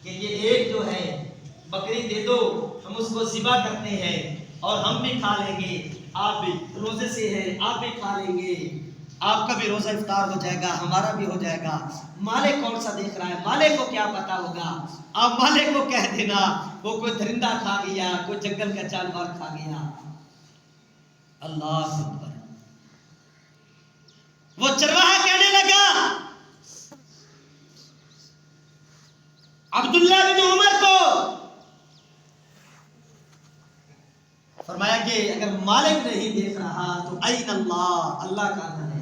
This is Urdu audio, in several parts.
کہ یہ ایک جو ہے بکری دے دو، ہم اس کو ذبح کرتے ہیں اور ہم بھی کھا لیں گے، آپ بھی روزے سے ہیں آپ بھی کھا لیں گے، آپ کا بھی روزہ افطار ہو جائے گا، ہمارا بھی ہو جائے گا۔ مالک کون سا دیکھ رہا ہے؟ مالک کو کیا پتا ہوگا؟ آپ مالک کو کہہ دینا وہ کوئی درندہ کھا گیا، کوئی جنگل کا جانور کھا گیا۔ اللہ اکبر۔ وہ چرواہا کہنے لگا عبداللہ بن عمر کو، فرمایا کہ اگر مالک نہیں دیکھ رہا تو این اللہ، اللہ کہاں ہے؟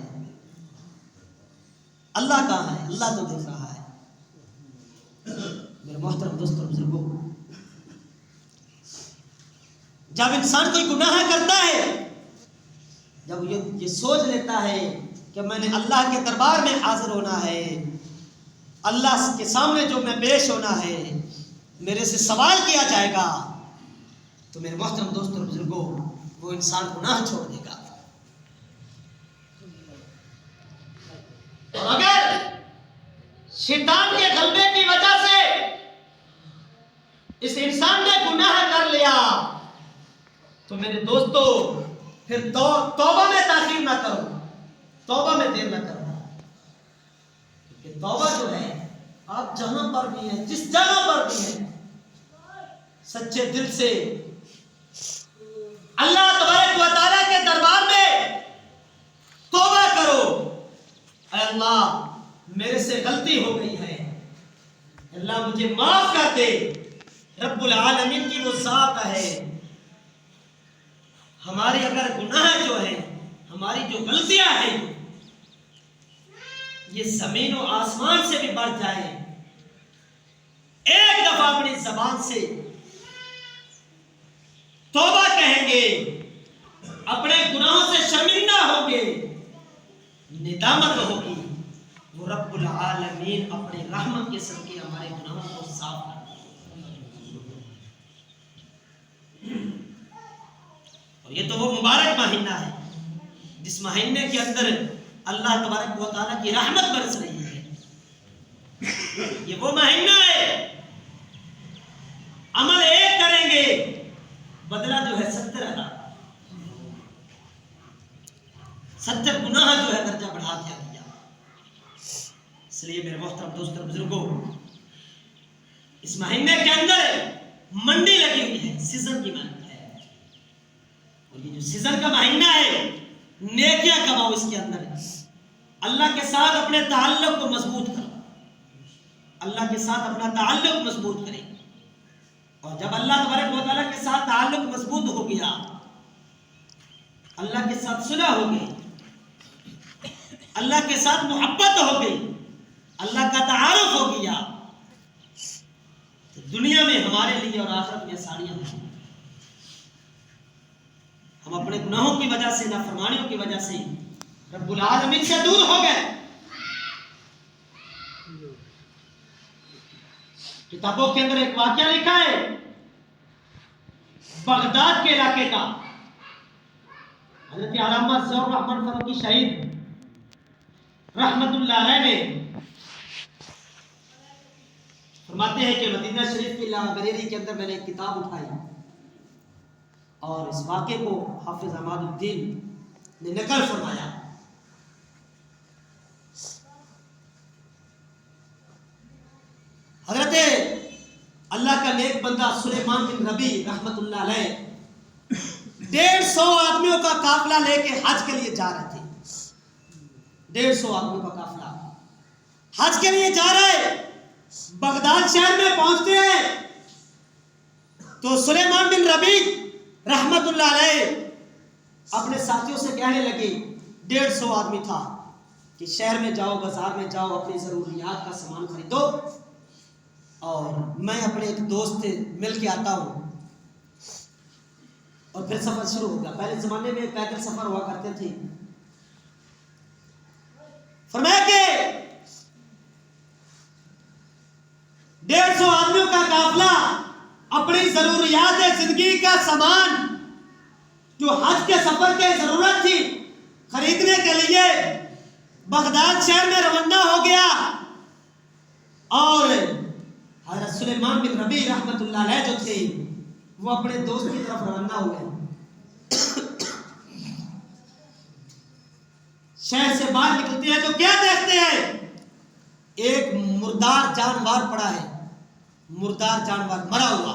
اللہ کہاں ہے؟ اللہ تو دیکھ رہا ہے۔ میرے محترم دوستوں بزرگوں، جب انسان کوئی گناہ کرتا ہے، جب یہ سوچ لیتا ہے کہ میں نے اللہ کے دربار میں حاضر ہونا ہے، اللہ کے سامنے جو میں پیش ہونا ہے، میرے سے سوال کیا جائے گا، تو میرے محترم دوستوں بزرگوں وہ انسان گناہ چھوڑ دے گا۔ اور اگر شیطان کے غلبے کی وجہ سے اس انسان نے گناہ کر لیا تو میرے دوستو پھر توبہ میں تاخیر نہ کرو، توبہ میں دیر نہ کرو، کیونکہ توبہ جو ہے آپ جہاں پر بھی ہیں، جس جگہ پر بھی ہیں، سچے دل سے اللہ تبارک و تعالیٰ کے دربار میں توبہ کرو، اے اللہ میرے سے غلطی ہو گئی ہے، اللہ مجھے معاف کر دے۔ رب العالمین کی وہ ذات ہے، ہماری اگر گناہ جو ہے، ہماری جو غلطیاں ہیں، یہ زمین و آسمان سے بھی بڑھ جائے، ایک دفعہ اپنی زبان سے توبہ کہیں گے، اپنے گناہوں سے شرمندہ ہوں گے، ندامت ہوگی، وہ رب العالمین اپنے رحمت کے صدقے ہمارے گناہوں کو صاف کر دیں۔ اور یہ تو وہ مبارک مہینہ ہے جس مہینے کے اندر اللہ تبارک و تعالیٰ کی رحمت برس رہی ہے۔ یہ وہ مہینہ ہے، عمل ایک کریں گے بدلہ جو ہے 70 گناہ جو ہے درجہ بڑھا دیا گیا۔ اس لیے میرے محترم دوستوں بزرگوں، اس مہینے کے اندر منڈی لگی ہوئی ہے، سیزن کی منڈی ہے، اور یہ جو سیزن کا مہینہ ہے، نیکیاں کماؤ اس کے اندر، اللہ کے ساتھ اپنے تعلق کو مضبوط کرو، اللہ کے ساتھ اپنا تعلق مضبوط کریں، اور جب اللہ تبارک و تعالیٰ کے ساتھ تعلق مضبوط ہو گیا، اللہ کے ساتھ صلح ہو گئی، اللہ کے ساتھ محبت ہو گئی، اللہ کا تعارف ہو گیا، تو دنیا میں ہمارے لیے اور آخرت میں آسانیاں ہوں۔ ہم اپنے گناہوں کی وجہ سے، نافرمانیوں کی وجہ سے رب العالمین سے دور ہو گئے۔ کتابوں کے اندر ایک واقعہ لکھا ہے بغداد کے علاقے کا، حضرت علامہ ضیاء الرحمن فاروقی شہید رحمت اللہ علیہ نے فرماتے ہیں کہ مدینہ شریف کی لائبریری کے اندر میں نے ایک کتاب اٹھائی اور اس واقعے کو حافظ عماد الدین نے نقل فرمایا۔ حضرت اللہ کا نیک بندہ سلیمان بن ربیع رحمت اللہ علیہ 150 آدمیوں کا قافلہ لے کے حج کے لیے جا رہے تھے۔ 150 آدمیوں کا قافلہ حج کے لیے جا رہے، بغداد شہر میں پہنچتے ہیں تو سلیمان بن ربیع رحمت اللہ علیہ اپنے ساتھیوں سے کہنے لگے، 150 آدمی تھا، کہ شہر میں جاؤ، بازار میں جاؤ، اپنی ضروریات کا سامان خریدو، اور میں اپنے ایک دوست سے مل کے آتا ہوں، اور پھر سفر شروع ہوگا۔ پہلے زمانے میں پیدل سفر ہوا کرتے تھے۔ فرمایا کہ 150 آدمیوں کا قافلہ اپنی ضروریات زندگی کا سامان جو حج کے سفر کی ضرورت تھی خریدنے کے لیے بغداد شہر میں روانہ ہو گیا، اور حضرت سلیمان بن ربیع رحمت اللہ علیہ جو تھے وہ اپنے دوست کی طرف روانہ ہوئے. شہر سے باہر نکلتے ہیں تو کیا دیکھتے ہیں؟ ایک مردار جانور پڑا ہے، مردار جانور مرا ہوا،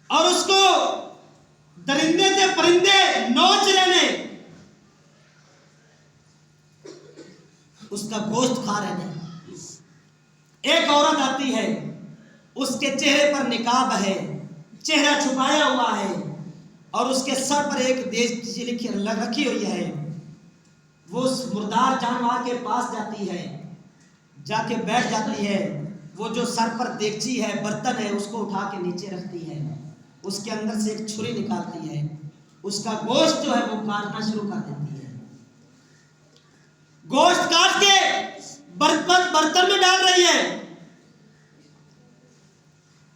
اور اس کو درندے سے پرندے نوچ رہے ہیں، اس کا گوشت کھا رہے ہیں. ایک عورت آتی ہے، اس کے چہرے پر نقاب ہے، چہرہ چھپایا ہوا ہے، اور اس کے سر پر ایک دیگچی رکھی ہوئی ہے. وہ اس مردار جانور کے پاس جاتی ہے، جا کے بیٹھ جاتی ہے. وہ جو سر پر دیگچی ہے، برتن ہے، اس کو اٹھا کے نیچے رکھتی ہے، اس کے اندر سے ایک چھری نکالتی ہے، اس کا گوشت جو ہے وہ کاٹنا شروع کر دیتی ہے. گوشت کاٹ کے برتن میں ڈال رہی ہے.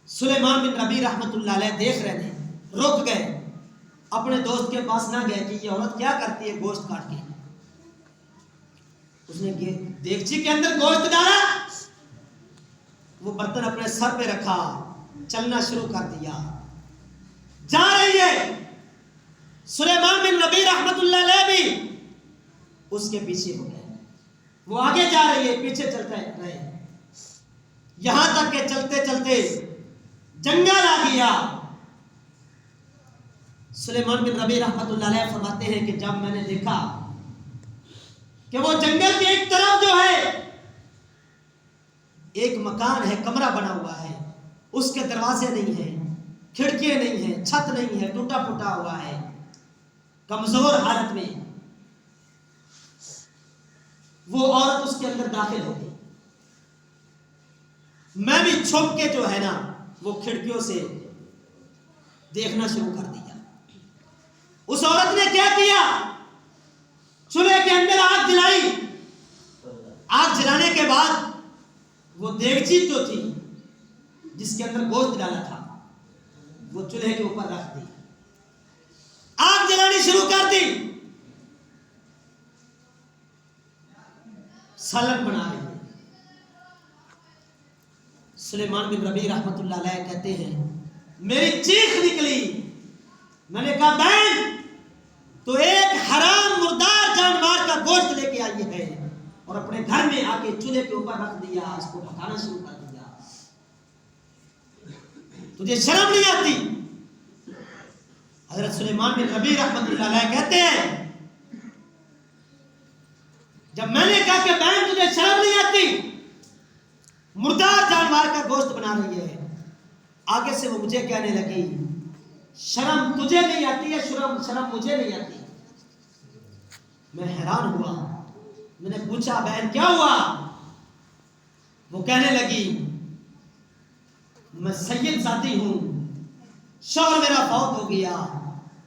سلیمان بن ربیع رحمت اللہ علیہ دیکھ رہے تھے، رک گئے، اپنے دوست کے پاس نہ گئے کہ یہ عورت کیا کرتی ہے گوشت کاٹ کے. اس نے دیگچی کے اندر گوشت ڈالا، وہ برتن اپنے سر پہ رکھا، چلنا شروع کر دیا. جا رہی ہے. سلیمان بن ربیع رحمت اللہ علیہ بھی اس کے پیچھے ہو گئے. وہ آگے جا رہی ہے، پیچھے چلتے رہے، یہاں تک کہ چلتے چلتے جنگل آ گیا. سلیمان بن ربیع رحمت اللہ علیہ فرماتے ہیں کہ جب میں نے دیکھا کہ وہ جنگل کی ایک طرف جو ہے ایک مکان ہے، کمرہ بنا ہوا ہے، اس کے دروازے نہیں ہیں، کھڑکیاں نہیں ہیں، چھت نہیں ہے، ٹوٹا پھوٹا ہوا ہے، کمزور حالت میں، وہ عورت اس کے اندر داخل ہو گئی. میں بھی چھپ کے جو ہے نا وہ کھڑکیوں سے دیکھنا شروع کر دیا. اس عورت نے کیا کیا؟ چولہے کے اندر آگ جلائی. آگ جلانے کے بعد وہ دیگچی جو تھی جس کے اندر گوشت ڈالا تھا وہ چولہے کے اوپر رکھ دی، آگ جلانی شروع کر دی. سالن بنا رہی ہے. سلیمان بن ربیع رحمت اللہ علیہ کہتے ہیں میری چیخ نکلی. میں نے کہا بہن تو ایک حرام مردار جانور کا گوشت لے کے آئی ہے اور اپنے گھر میں آ کے چولہے کے اوپر رکھ دیا، اس کو پکانا شروع کر دیا. تجھے شرم نہیں آتی؟ حضرت سلیمان بن ربیع رحمت اللہ علیہ کہتے ہیں جب میں نے کہا کہ بہن تجھے شرم نہیں آتی، مردار جانور کا گوشت بنا رہی ہے، آگے سے وہ مجھے کہنے لگی شرم تجھے نہیں آتی ہے، شرم مجھے نہیں آتی. میں حیران ہوا. میں نے پوچھا بہن کیا ہوا؟ وہ کہنے لگی میں سید ذاتی ہوں، شوہر میرا فوت ہو گیا،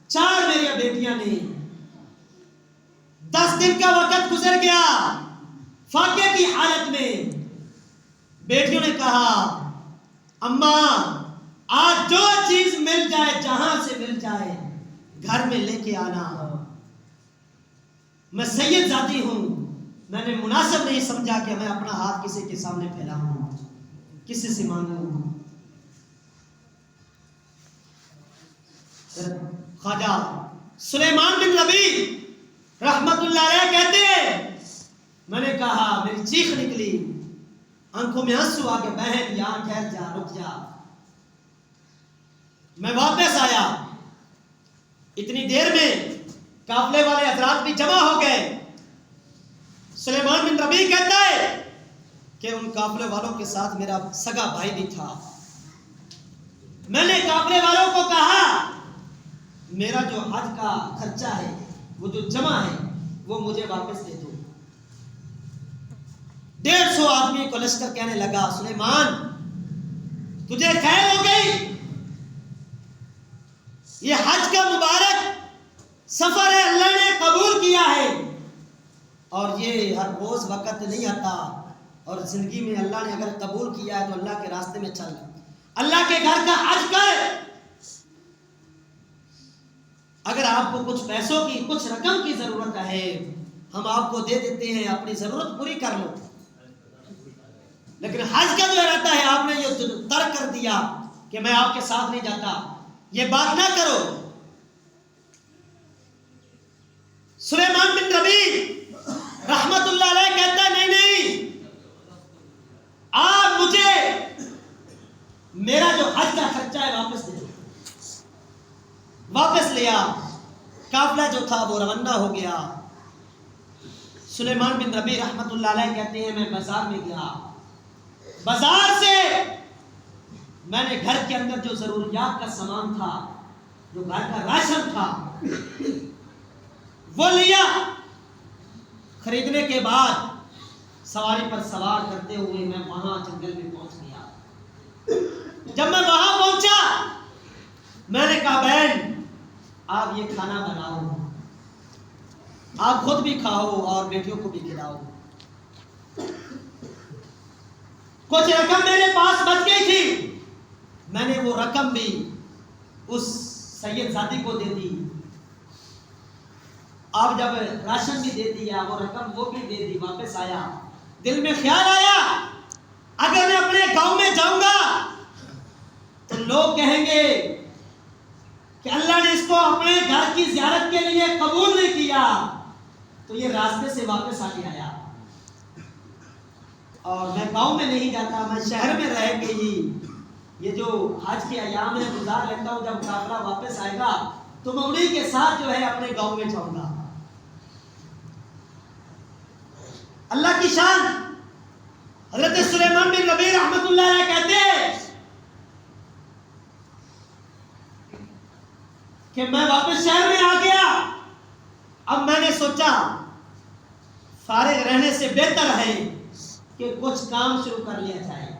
4 میری بیٹیاں نے، 10 دن کا وقت گزر گیا فاقے کی حالت میں. بیٹیوں نے کہا اماں آج جو چیز مل جائے، جہاں سے مل جائے گھر میں لے کے آنا. میں سید ذاتی ہوں، میں نے مناسب نہیں سمجھا کہ میں اپنا ہاتھ کسی کے سامنے پھیلاؤں، کسی سے مانگوں. خواجہ سلیمان بن ربیع رحمت اللہ علیہ کہتے ہیں میں نے کہا، میری چیخ نکلی، آنکھوں میں آنسو آ کے بہن یہاں ٹھہر جا، رک جا. میں واپس آیا، اتنی دیر میں قافلے والے حضرات بھی جمع ہو گئے. سلیمان بن ربیع کہتا ہے کہ ان قافلے والوں کے ساتھ میرا سگا بھائی بھی تھا. میں نے قافلے والوں کو کہا میرا جو حج کا خرچہ ہے، وہ جو جمع ہے وہ مجھے واپس دے دو. 150 آدمی کو لشکر کہنے لگا سلیمان تجھے خیر ہو گئی، یہ حج کا مبارک سفر ہے، اللہ نے قبول کیا ہے، اور یہ ہر روز وقت نہیں آتا، اور زندگی میں اللہ نے اگر قبول کیا ہے تو اللہ کے راستے میں چل، اللہ کے گھر کا حج کر. اگر آپ کو کچھ پیسوں کی، کچھ رقم کی ضرورت ہے ہم آپ کو دے دیتے ہیں، اپنی ضرورت پوری کر لو، لیکن حج ترک کر دیا کہ میں آپ کے ساتھ نہیں جاتا، یہ بات نہ کرو۔ سلیمان بن ربیع رحمت اللہ علیہ کہتا ہے نہیں نہیں، آپ مجھے میرا جو حج کا خرچہ ہے واپس دے دو۔ واپس لیا، قافلہ جو تھا وہ روانہ ہو گیا۔ سلیمان بن ربیع رحمت اللہ علیہ کہتے ہیں میں بازار میں گیا، بازار سے میں نے گھر کے اندر جو ضروریات کا سامان تھا، جو گھر کا راشن تھا وہ لیا۔ خریدنے کے بعد سواری پر سوار کرتے ہوئے میں وہاں جنگل میں پہنچ گیا۔ جب میں وہاں پہنچا میں نے کہا بہن آپ یہ کھانا بناؤ، آپ خود بھی کھاؤ اور بیٹیوں کو بھی کھلاؤ۔ کچھ رقم میرے پاس بچ گئی تھی، میں نے وہ رقم بھی اس سید زادی کو دے دی۔ آپ جب راشن بھی دے دیا، وہ رقم وہ بھی دے دی، واپس آیا، دل میں خیال آیا اگر میں اپنے گاؤں میں جاؤں گا تو لوگ کہیں گے کہ اللہ نے اس کو اپنے گھر کی زیارت کے لیے قبول نہیں کیا، تو یہ راستے سے واپس آ کے آیا۔ اور میں گاؤں میں نہیں جاتا، میں شہر میں رہ کے ہی یہ جو حج کے ایام میں گزار لیتا ہوں، جب قافلہ واپس آئے گا تو میں انہیں کے ساتھ جو ہے اپنے گاؤں میں جاؤں گا۔ اللہ کی شان، حضرت سلیمان بن ربیع رحمت اللہ علیہ کہتے ہیں کہ میں واپس شہر میں آ گیا۔ اب میں نے سوچا فارغ رہنے سے بہتر ہے کہ کچھ کام شروع کر لیا جائے۔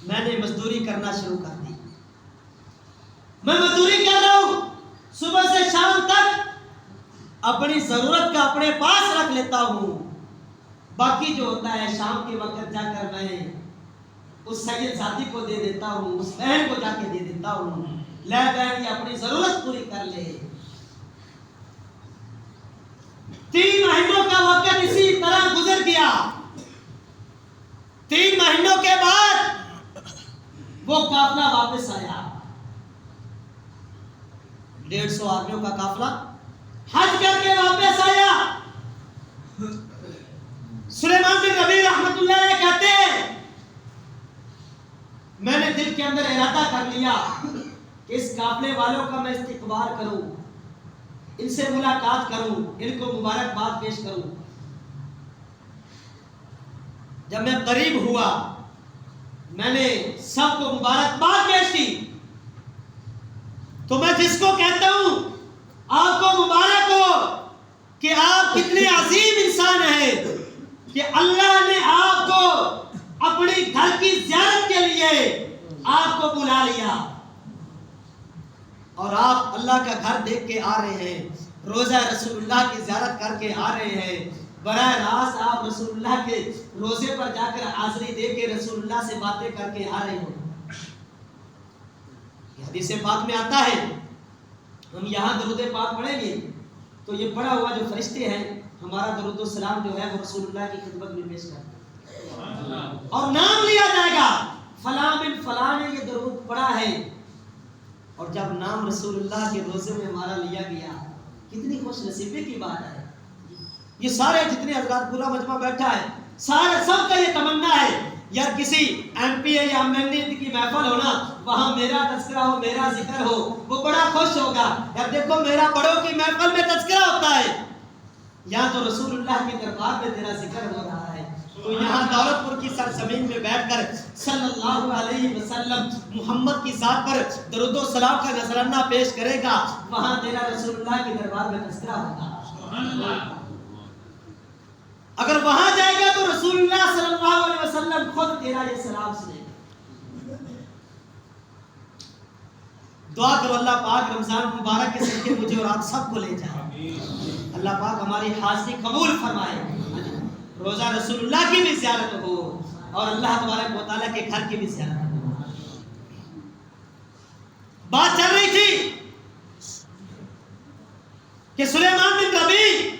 میں نے مزدوری کرنا شروع کر دی۔ میں مزدوری کر رہا ہوں، صبح سے شام تک اپنی ضرورت کا اپنے پاس رکھ لیتا ہوں، باقی جو ہوتا ہے شام کے وقت جا کر میں اس سید ذاتی کو دے دیتا ہوں، اس بہن کو جا کے دے دیتا ہوں، لے بہن یہ اپنی ضرورت پوری کر لے۔ 3 مہینوں کا وقت اسی طرح گزر گیا۔ 3 مہینوں کے بعد وہ قافلہ واپس آیا، 150 آدمیوں کا قافلہ حج کر کے واپس آیا۔ سلیمان بن ربیع رحمت اللہ علیہ کہتے ہیں میں نے دل کے اندر ارادہ کر لیا کہ اس قافلے والوں کا میں استقبال کروں، ان سے ملاقات کروں، ان کو مبارکباد پیش کروں۔ جب میں قریب ہوا میں نے سب کو مبارکباد پیش کی، تو میں جس کو کہتا ہوں آپ کو مبارک ہو کہ آپ کتنے عظیم انسان ہیں کہ اللہ نے آپ کو اپنی گھر کی زیارت کے لیے آپ کو بلا لیا، اور آپ اللہ کا گھر دیکھ کے آ رہے ہیں، روزہ رسول اللہ کی زیارت کر کے آ رہے ہیں، براہ راست آپ رسول اللہ کے روزے پر جا کر حاضری دے کے رسول اللہ سے باتیں کر کے آ رہے ہو۔ حدیث پاک میں آتا ہے، ہم یہاں درود پاک پڑھیں گے تو یہ پڑھا ہوا جو فرشتے ہیں ہمارا درود و سلام جو ہے وہ رسول اللہ کی خدمت میں پیش کرتے ہیں، اور نام لیا جائے گا فلاں بن فلاں نے یہ درود پڑھا ہے، اور جب نام رسول اللہ کے روزے میں ہمارا لیا گیا کتنی خوش نصیبی کی بات ہے۔ یہ سارے جتنے حضرات پورا مجمع بیٹھا ہے سارے سب کا یہ تمنا ہے یار کسی ایم پی اے یا ایم این اے کی محفل ہونا، وہاں میرا تذکرہ ہو، میرا ذکر ہو، وہ بڑا خوش ہوگا۔ یار دیکھو میرا بڑوں کی محفل میں تذکرہ ہوتا ہے، یہاں تو رسول اللہ کے دربار میں تیرا ذکر ہو رہا ہے، تو یہاں دولت پور کی سرزمین میں بیٹھ کر صلی اللہ علیہ وسلم محمد کی ذات پر درود و سلام کا نذرانہ پیش کرے گا، وہاں تیرا رسول اللہ کے دربار میں تذکرہ ہوگا۔ اگر وہاں جائے گا تو رسول اللہ صلی اللہ علیہ وسلم خود تیرا یہ سلام سنے گا۔ دعا کرو اللہ پاک رمضان مبارک کے صدقے مجھے اور آپ سب کو لے جائے، اللہ پاک ہماری حاضری قبول فرمائے، روزہ رسول اللہ کی بھی زیارت ہو اور اللہ تبارک و تعالیٰ کے گھر کی بھی زیارت ہو۔ بات چل رہی تھی کہ سلیمان بن ربیع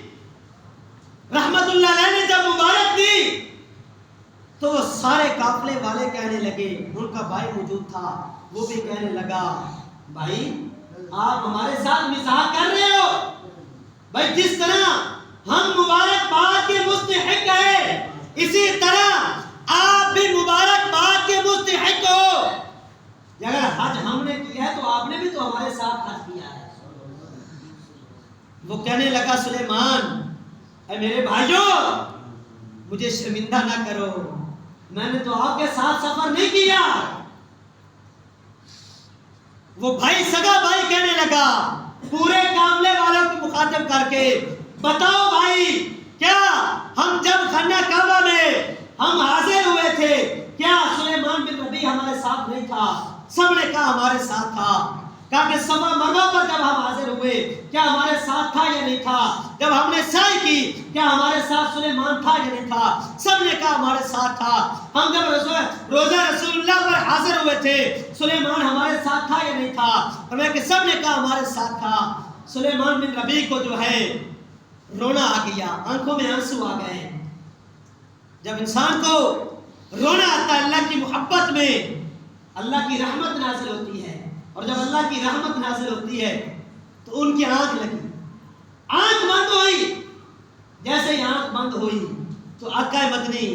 رحمت اللہ علیہ نے جب مبارک دی تو وہ سارے قافلے والے کہنے لگے، ان کا بھائی موجود تھا، وہ بھی کہنے لگا بھائی آپ ہمارے ساتھ مزاح کر رہے ہو، بھائی جس طرح ہم مبارکباد کے مستحق ہیں اسی طرح آپ بھی مبارکباد کے مستحق ہو، اگر حج ہم نے کیا ہے تو آپ نے بھی تو ہمارے ساتھ حج کیا ہے۔ وہ کہنے لگا سلیمان اے میرے بھائیوں مجھے شرمندہ نہ کرو، میں نے تو آپ کے ساتھ سفر نہیں کیا۔ وہ بھائی سگا بھائی کہنے لگا پورے قافلے والوں کو مخاطب کر کے، بتاؤ بھائی کیا ہم جب خانہ کعبہ میں ہم حاضر ہوئے تھے کیا سلیمان بن ربیع ہمارے ساتھ نہیں تھا؟ سب نے کہا ہمارے ساتھ تھا۔ کہا کہ صفا مروہ پر جب ہم حاضر ہوئے کیا ہمارے ساتھ تھا یا نہیں تھا؟ جب ہم نے سعی کی کیا ہمارے ساتھ سلیمان تھا یا نہیں تھا؟ سب نے کہا ہمارے ساتھ تھا۔ ہم جب روزہ رسول اللہ پر حاضر ہوئے تھے سلیمان ہمارے ساتھ تھا یا نہیں تھا؟ ہمیں کہ سب نے کہا ہمارے ساتھ تھا۔ سلیمان بن ربیع کو جو ہے رونا آ گیا، آنکھوں میں آنسو آ گئے۔ جب انسان کو رونا آتا ہے اللہ کی محبت میں اللہ کی رحمت نازل ہوتی ہے، اور جب اللہ کی رحمت نازل ہوتی ہے تو ان کی آنکھ لگی، آنکھ بند ہوئی۔ جیسے ہی آنکھ بند ہوئی تو آقا مدنی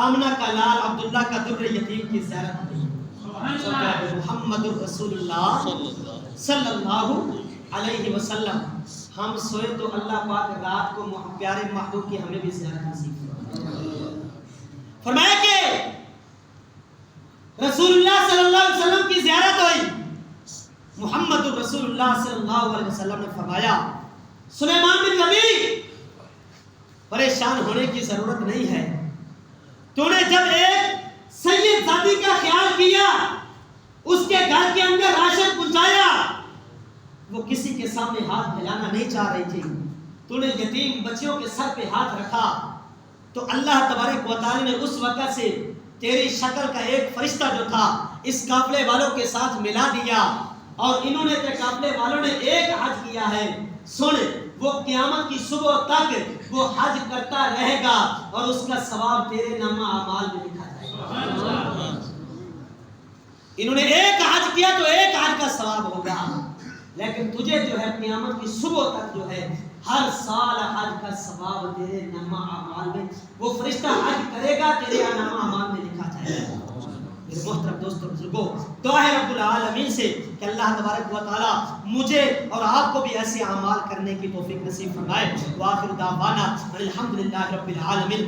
آمنہ کا لال عبداللہ کا در یتیم کی زیارت ہوئی۔ محمد رسول اللہ صلی اللہ علیہ وسلم، ہم سوئے تو اللہ پاک رات کو پیارے محبوب کی ہمیں بھی زیارت نصیب فرمایا کہ رسول اللہ صلی اللہ علیہ وسلم کی زیارت ہوئی۔ محمد رسول اللہ صلی اللہ علیہ وسلم نے فرمایا سلیمان بن ربیع پریشان ہونے کی ضرورت نہیں ہے، تو نے جب ایک سید زادی کا خیال کیا، اس کے گھر کے اندر راشن پہنچایا، وہ کسی کے سامنے ہاتھ پھیلانا نہیں چاہ رہی تھی، تو نے یتیم بچیوں کے سر پہ ہاتھ رکھا، تو اللہ تبارک و تعالی نے اس وقت سے تیری شکل کا ایک فرشتہ جو تھا اس قافلے والوں کے ساتھ ملا دیا، اور انہوں نے قافلے والوں نے ایک حج کیا ہے۔ سن وہ قیامت کی صبح تک وہ حج کرتا رہے گا اور اس کا ثواب تیرے نامہ اعمال میں لکھا جائے گا۔ انہوں نے ایک حج کیا تو ایک حج کا ثواب ہوگا، لیکن تجھے جو ہے قیامت کی صبح تک جو ہے ہر سال حج کا ثواب تیرے نامہ اعمال میں، وہ فرشتہ حج کرے گا تیرے نامہ اعمال میں لکھا جائے گا۔ میرے محترم دوستوں بزرگوں، دعا ہے رب العالمین سے کہ اللہ تبارک و تعالی مجھے اور آپ کو بھی ایسے اعمال کرنے کی توفیق نصیب فرمائے۔ وآخر دعوانا الحمدللہ رب العالمین۔